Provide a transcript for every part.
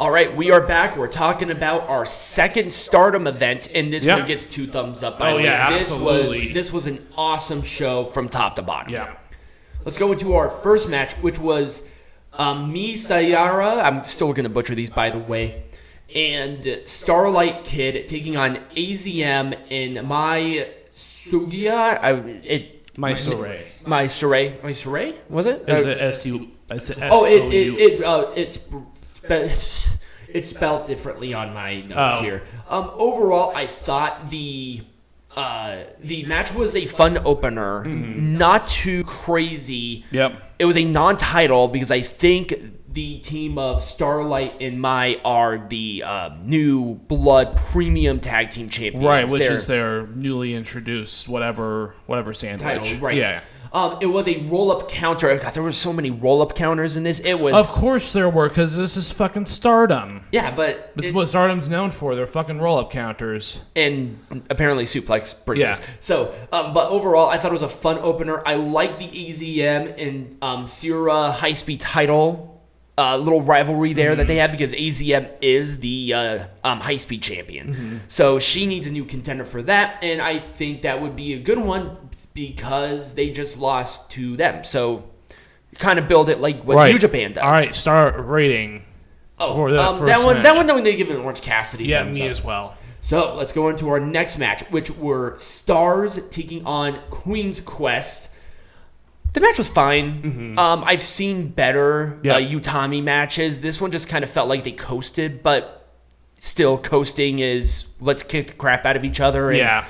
All right, we are back. We're talking about our second Stardom event, and this one gets 2 thumbs up. By the way. Absolutely. This was an awesome show from top to bottom. Yeah. Let's go into our first match, which was Seira. I'm still going to butcher these, by the way. And Starlight Kid taking on AZM in My Sourei. My Sourei? Was it? Is it S-U? It's spelled differently on my notes here. Overall, I thought the match was a fun opener, not too crazy. Yep. It was a non-title because I think the team of Starlight and Mai are the new blood premium tag team champions. Right, which is their newly introduced whatever sandwich. Title, right. Yeah. It was a roll-up counter. God, there were so many roll-up counters in this. It was. Of course there were, because this is fucking Stardom. Yeah, but it's what Stardom's known for. They're fucking roll-up counters and apparently suplex bridges. Yeah. So, but overall, I thought it was a fun opener. I like the AZM and Syuri high-speed title little rivalry there that they have because AZM is the high-speed champion. So she needs a new contender for that, and I think that would be a good one because they just lost to them. So kind of build it like what New Japan does. All right, star rating for that first that one. match. That one, they give it an Orange Cassidy. Yeah, me as well. So let's go into our next match, which were Stars taking on Queen's Quest. The match was fine. I've seen better Utami matches. This one just kind of felt like they coasted, but still coasting is let's kick the crap out of each other. And,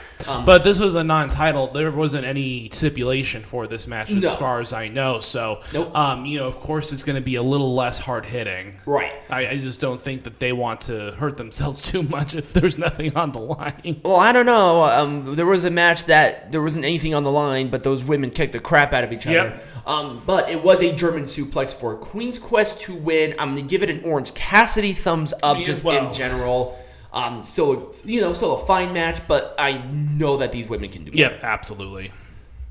but this was a non-title. There wasn't any stipulation for this match as far as I know. So, of course, it's going to be a little less hard-hitting. Right. I just don't think that they want to hurt themselves too much if there's nothing on the line. Well, I don't know. There was a match that there wasn't anything on the line, but those women kicked the crap out of each other. But it was a German suplex for Queen's Quest to win. I'm going to give it an Orange Cassidy thumbs up in general. Still a fine match, but I know that these women can do it. Yep, absolutely.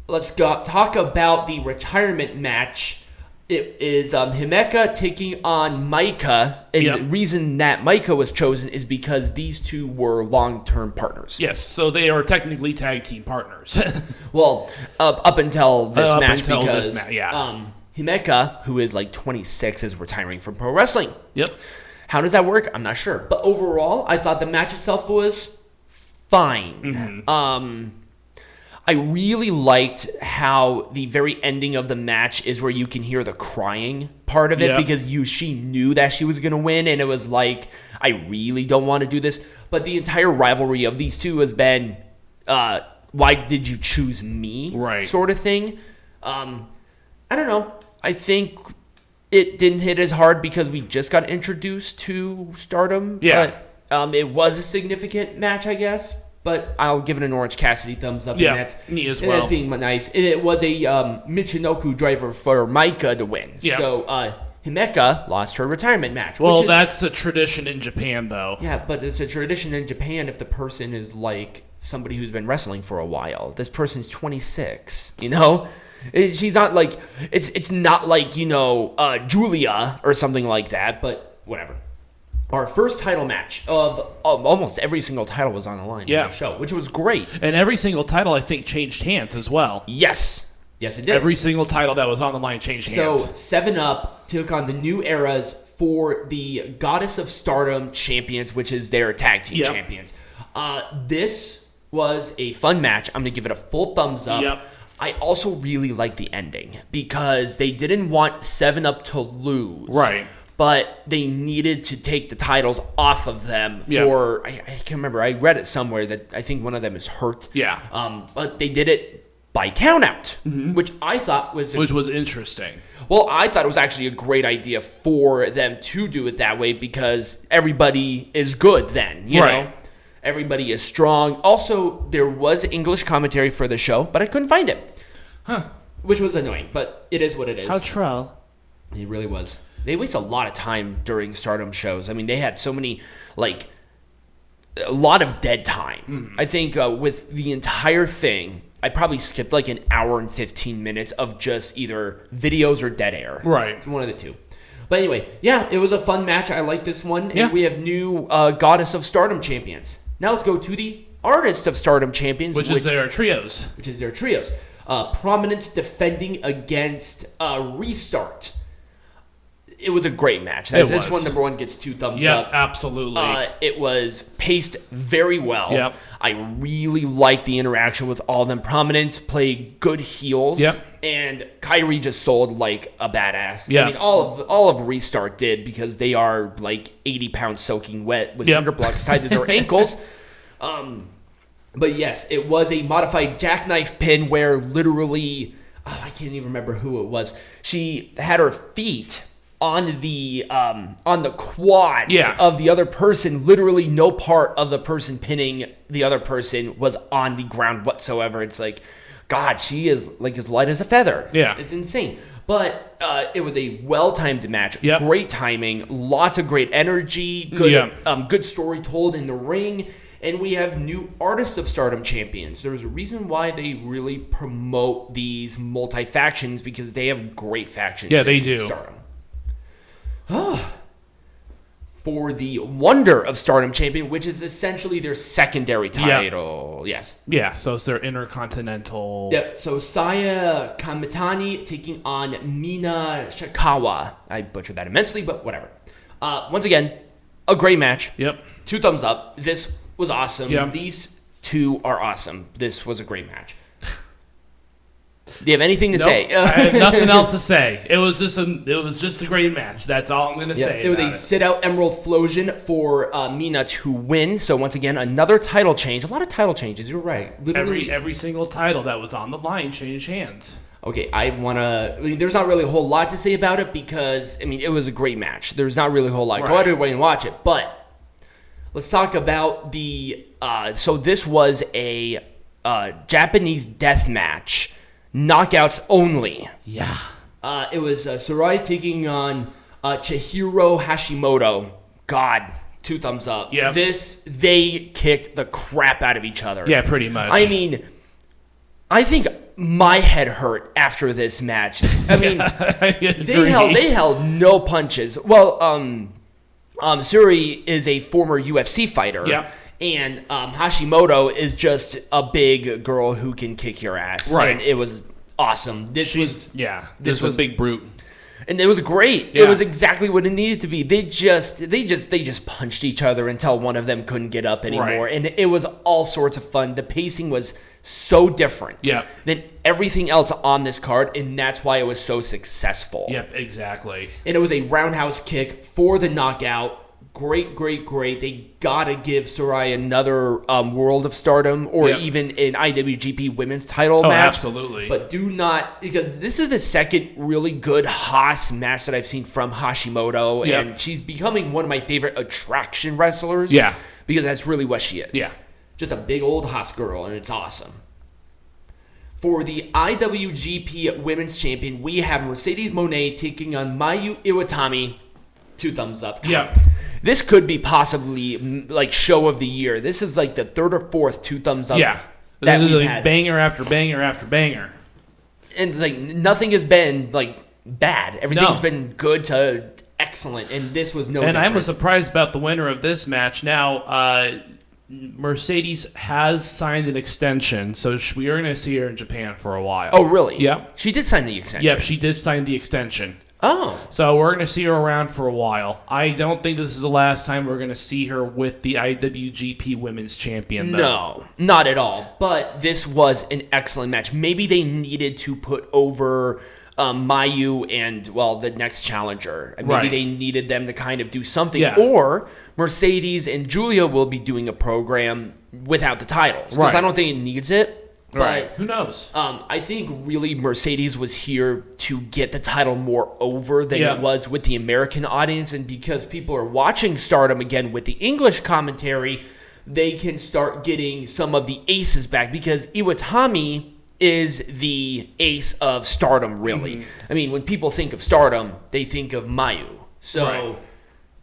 Let's talk about the retirement match. It is Himeka taking on Maika. And the reason that Maika was chosen is because these two were long-term partners. Yes, so they are technically tag team partners. Well, up until this match. Yeah. Himeka, who is like 26, is retiring from pro wrestling. Yep. How does that work? I'm not sure. But overall, I thought the match itself was fine. I really liked how the very ending of the match is where you can hear the crying part of it because she knew that she was going to win, and it was like, I really don't want to do this. But the entire rivalry of these two has been, why did you choose me? Right. Sort of thing. I don't know. I think it didn't hit as hard because we just got introduced to Stardom. Yeah. But it was a significant match, I guess. But I'll give it an Orange Cassidy thumbs up. Yeah, me as well. That's being nice. It was a Michinoku driver for Maika to win. Yeah. So Himeka lost her retirement match. Well, that's a tradition in Japan, though. Yeah, but it's a tradition in Japan if the person is like somebody who's been wrestling for a while. This person's 26, you know? She's not like, it's not like, Giulia or something like that, but whatever. Our first title match of almost every single title was on the line in the show, which was great. And every single title, I think, changed hands as well. Yes, it did. Every single title that was on the line changed hands. So 7-Up took on the New Eras for the Goddess of Stardom champions, which is their tag team champions. This was a fun match. I'm going to give it a full thumbs up. Yep. I also really like the ending because they didn't want 7-Up to lose. Right. But they needed to take the titles off of them for, I can't remember, I read it somewhere that I think one of them is hurt. Yeah. But they did it by countout, which I thought was... Which was interesting. Well, I thought it was actually a great idea for them to do it that way because everybody is good then, you know? Everybody is strong. Also, there was English commentary for the show, but I couldn't find it. Huh. Which was annoying, but it is what it is. How true. It really was. They waste a lot of time during Stardom shows. I mean, they had so many, like, a lot of dead time. I think with the entire thing, I probably skipped like an hour and 15 minutes of just either videos or dead air. Right. It's one of the two. But anyway, yeah, it was a fun match. I like this one. And yeah. we have new Goddess of Stardom champions. Now let's go to the Artist of Stardom champions. Which is their trios. Prominence defending against Restart. It was a great match. This one, number one, gets 2 thumbs up. Yeah, absolutely. It was paced very well. Yep. I really liked the interaction with all of them. Prominence played good heels. Yep. And Kairi just sold like a badass. Yeah. I mean, all of Restart did because they are like 80 pounds soaking wet with cinder blocks tied to their ankles. But yes, it was a modified jackknife pin where literally, I can't even remember who it was. She had her feet on the quads of the other person. Literally no part of the person pinning the other person was on the ground whatsoever. It's like, God, she is like as light as a feather. Yeah. It's insane. But it was a well-timed match. Yep. Great timing. Lots of great energy. Good story told in the ring. And we have new Artist of Stardom champions. There's a reason why they really promote these multi-factions because they have great factions. Yeah, they do. Stardom. For the Wonder of Stardom champion, which is essentially their secondary title. Yes. Yeah, so it's their intercontinental. Yep. So Saya Kamitani taking on Mina Shirakawa. I butchered that immensely, but whatever. Once again, a great match. Yep. 2 thumbs up. This was awesome. Yep. These two are awesome. This was a great match. Do you have anything to say? I have nothing else to say. It was just a great match. That's all I'm going to say. It was a sit-out Emerald Flosion for Mina to win. So once again, another title change. A lot of title changes. You're right. Literally, every single title that was on the line changed hands. Okay, there's not really a whole lot to say about it because, it was a great match. There's not really a whole lot. Right. Go out everybody and watch it. But let's talk about the, so this was a Japanese death match. Knockouts only. Yeah. It was Sourei taking on Chihiro Hashimoto. God, 2 thumbs up. Yeah. They kicked the crap out of each other. Yeah, pretty much. I think my head hurt after this match. They held no punches. Well, Syuri is a former UFC fighter. Yeah. And Hashimoto is just a big girl who can kick your ass. Right. And it was awesome. This was a big brute. And it was great. Yeah. It was exactly what it needed to be. They just punched each other until one of them couldn't get up anymore. Right. And it was all sorts of fun. The pacing was so different than everything else on this card, and that's why it was so successful. Yep, exactly. And it was a roundhouse kick for the knockout. Great. They gotta give Sourei another World of Stardom or even an IWGP Women's title match. Absolutely. But do not, because this is the second really good Haas match that I've seen from Hashimoto, and she's becoming one of my favorite attraction wrestlers. Yeah. Because that's really what she is. Yeah. Just a big old Haas girl, and it's awesome. For the IWGP Women's Champion, we have Mercedes Mone taking on Mayu Iwatani. 2 thumbs up. Yeah. This could be possibly like show of the year. This is like the 3rd or 4th 2 thumbs up. Yeah. That this is we've like had. Banger after banger after banger. And like nothing has been like bad. Everything's been good to excellent, and this was no And different. I was surprised about the winner of this match. Now, Mercedes has signed an extension, so we are going to see her in Japan for a while. Oh, really? Yep. She did sign the extension. Yep, she did sign the extension. Oh. So we're going to see her around for a while. I don't think this is the last time we're going to see her with the IWGP Women's Champion, though. No, not at all. But this was an excellent match. Maybe they needed to put over Mayu and, the next challenger. Maybe they needed them to kind of do something. Yeah. Or Mercedes and Giulia will be doing a program without the titles. Because I don't think it needs it. But who knows? I think really Mercedes was here to get the title more over than it was with the American audience. And because people are watching Stardom again with the English commentary, they can start getting some of the aces back. Because Iwatani is the ace of Stardom, really. Mm-hmm. When people think of Stardom, they think of Mayu. So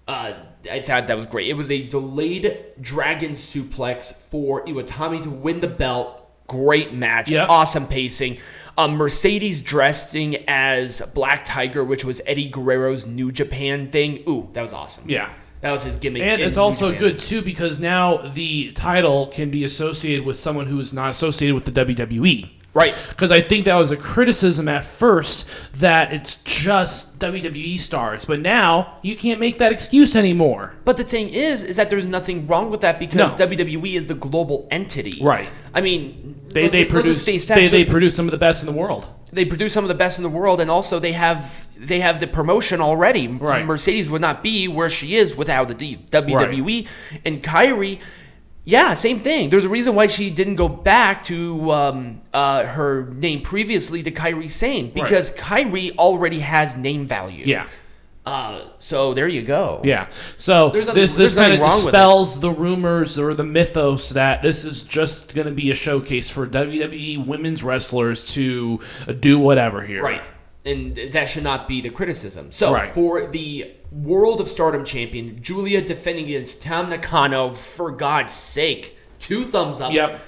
I thought that was great. It was a delayed dragon suplex for Iwatani to win the belt. Great match. Awesome pacing. Mercedes dressing as Black Tiger, which was Eddie Guerrero's New Japan thing. Ooh, that was awesome. Yeah. That was his gimmick. And it's also good, too, because now the title can be associated with someone who is not associated with the WWE. Right. Because I think that was a criticism at first that it's just WWE stars. But now you can't make that excuse anymore. But the thing is that there's nothing wrong with that because WWE is the global entity. Right. I mean, they produce some of the best in the world. They produce some of the best in the world, and also they have the promotion already. Right. Mercedes would not be where she is without the WWE. Right. And Kairi, yeah, same thing. There's a reason why she didn't go back to her name previously to Kairi Sane, because Kairi already has name value. Yeah. So there you go. Yeah. So this kind of dispels the rumors or the mythos that this is just going to be a showcase for WWE women's wrestlers to do whatever here. Right. And that should not be the criticism. So for the World of Stardom champion, Giulia defending against Tam Nakano, for God's sake. 2 thumbs up. Yep.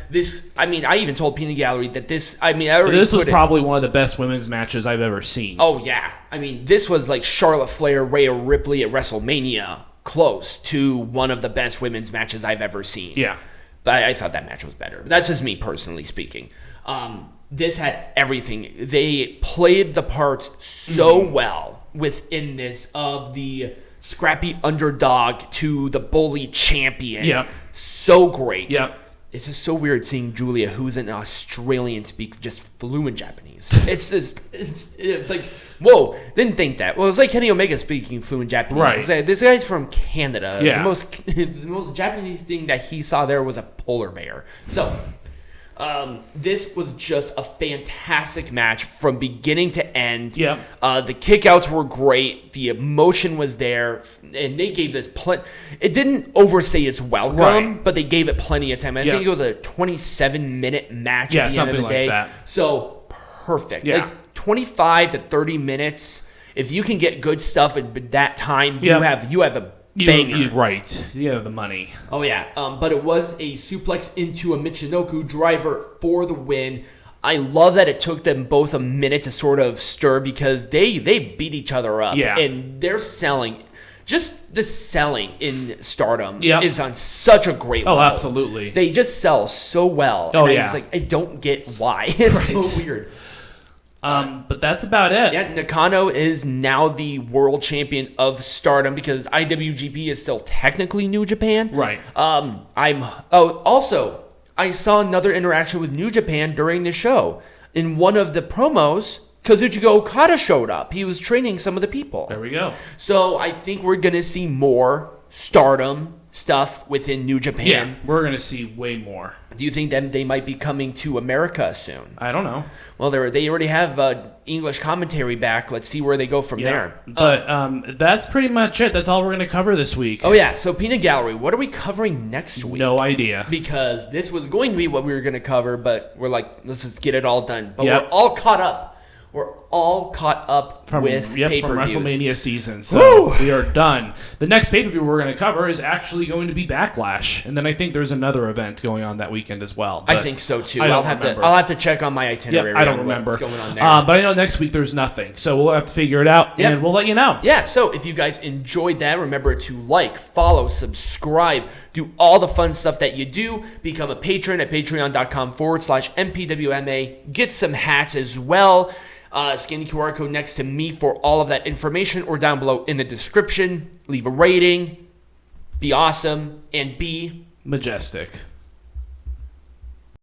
I even told Peanut Gallery that this was probably one of the best women's matches I've ever seen. Oh, yeah. I mean, this was like Charlotte Flair, Rhea Ripley at WrestleMania, close to one of the best women's matches I've ever seen. Yeah. But I thought that match was better. That's just me personally speaking. This had everything. They played the parts so well within this, of the scrappy underdog to the bully champion. Yeah. So great. Yep. It's just so weird seeing Giulia, who's an Australian, speak just fluent Japanese. It's like, whoa, didn't think that. Well, it's like Kenny Omega speaking fluent Japanese. Right. It's like, this guy's from Canada. Yeah. The most Japanese thing that he saw there was a polar bear. So, this was just a fantastic match from beginning to end. Yep. The kickouts were great. The emotion was there, and they gave this it didn't overstay its welcome, but they gave it plenty of time. I think it was a 27-minute match at the end of the day. That. So perfect. Yeah. Like 25 to 30 minutes. If you can get good stuff in that time, you have a banger. Right. You have the money. Oh, yeah. But it was a suplex into a Michinoku driver for the win. I love that it took them both a minute to sort of stir because they beat each other up. Yeah. And they're selling. Just the selling in Stardom is on such a great level. Oh, absolutely. They just sell so well. Oh, and yeah. It's like, I don't get why. It's so weird. But that's about it. Yeah, Nakano is now the world champion of Stardom because IWGP is still technically New Japan. Right. Also, I saw another interaction with New Japan during the show. In one of the promos, Kazuchika Okada showed up. He was training some of the people. There we go. So I think we're going to see more Stardom stuff within New Japan. Yeah, we're going to see way more. Do you think that they might be coming to America soon? I don't know. Well, they already have English commentary back. Let's see where they go from there. But that's pretty much it. That's all we're going to cover this week. Oh, yeah. So, Peanut Gallery, what are we covering next week? No idea. Because this was going to be what we were going to cover, but we're like, let's just get it all done. But we're all caught up. We're all caught up with pay-per-views. From WrestleMania season. So we are done. The next pay-per-view we're going to cover is actually going to be Backlash. And then I think there's another event going on that weekend as well. I think so, too. I'll have to check on my itinerary. I don't remember what's going on there. But I know next week there's nothing. So we'll have to figure it out, and we'll let you know. Yeah, so if you guys enjoyed that, remember to like, follow, subscribe, do all the fun stuff that you do. Become a patron at patreon.com/MPWMA. Get some hats as well. Scan the QR code next to me for all of that information or down below in the description. Leave a rating. Be awesome and be majestic.